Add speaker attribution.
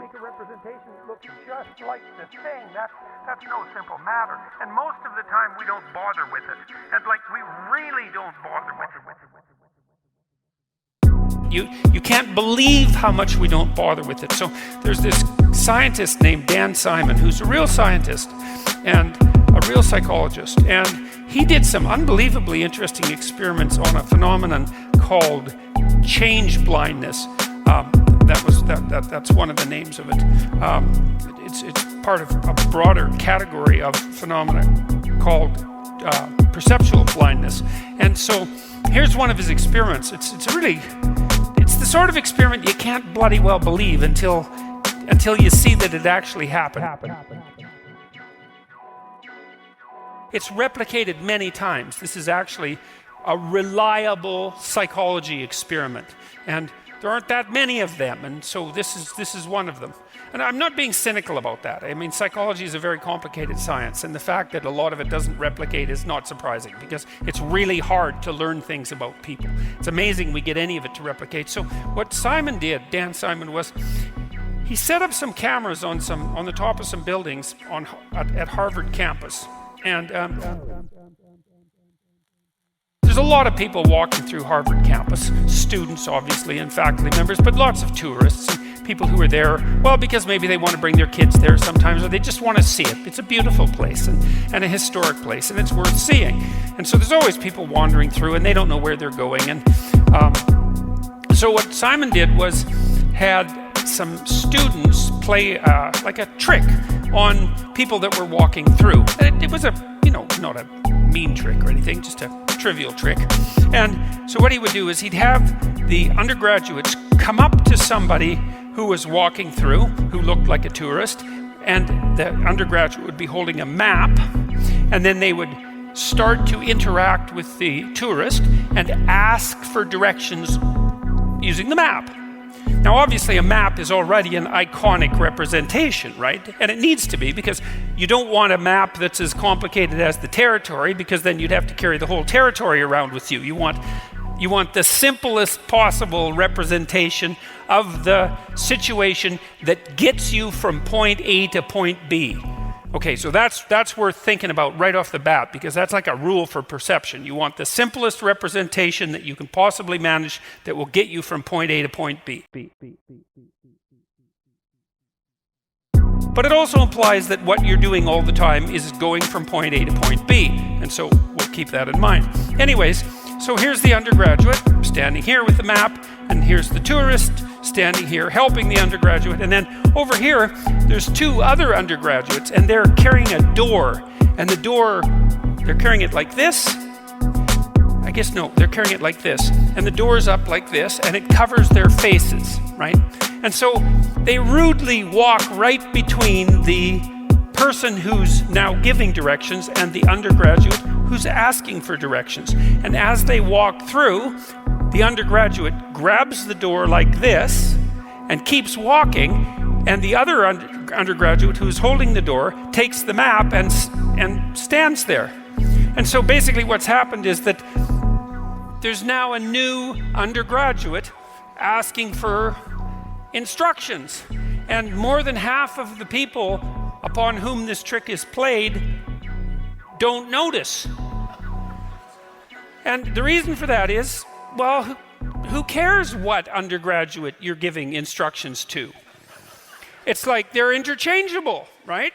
Speaker 1: make a representation that looks just like the thing. That's no simple matter. And most of the time we don't bother with it. And we really don't bother with it.
Speaker 2: You can't believe how much we don't bother with it. So there's this scientist named Dan Simon, who's a real scientist and a real psychologist. And he did some unbelievably interesting experiments on a phenomenon called change blindness. That's one of the names of it. It's part of a broader category of phenomena called perceptual blindness. And so here's one of his experiments. It's the sort of experiment you can't bloody well believe until you see that it actually happened. It's replicated many times. This is actually a reliable psychology experiment, and there aren't that many of them, and so this is one of them. And I'm not being cynical about that. I mean, psychology is a very complicated science, and the fact that a lot of it doesn't replicate is not surprising, because it's really hard to learn things about people. It's amazing we get any of it to replicate. So what Simon did, Dan Simon, was he set up some cameras on the top of some buildings at Harvard campus, and there's a lot of people walking through Harvard campus, students obviously and faculty members, but lots of tourists and people who are there, well, because maybe they want to bring their kids there sometimes, or they just want to see it. It's a beautiful place and a historic place, and it's worth seeing. And so there's always people wandering through, and they don't know where they're going. And so what Simon did was had some students play like a trick on people that were walking through. And it was not a mean trick or anything, just a trivial trick. And so what he would do is he'd have the undergraduates come up to somebody who was walking through, who looked like a tourist, and the undergraduate would be holding a map, and then they would start to interact with the tourist and ask for directions using the map. Now, obviously, a map is already an iconic representation, right? And it needs to be, because you don't want a map that's as complicated as the territory, because then you'd have to carry the whole territory around with you. You want the simplest possible representation of the situation that gets you from point A to point B. Okay, so that's worth thinking about right off the bat, because that's like a rule for perception. You want the simplest representation that you can possibly manage that will get you from point A to point B. But it also implies that what you're doing all the time is going from point A to point B, and so we'll keep that in mind. Anyways, so here's the undergraduate standing here with the map, and here's the tourist standing here helping the undergraduate, and then over here there's two other undergraduates, and they're carrying a door, and the door, they're carrying it like this. I guess no, they're carrying it like this, and the door's up like this, and it covers their faces, right? And so they rudely walk right between the person who's now giving directions and the undergraduate who's asking for directions. And as they walk through, the undergraduate grabs the door like this and keeps walking, and the other undergraduate who's holding the door takes the map and stands there. And so basically what's happened is that there's now a new undergraduate asking for instructions, and more than half of the people upon whom this trick is played don't notice. And the reason for that is, well, who cares what undergraduate you're giving instructions to? It's like they're interchangeable, right?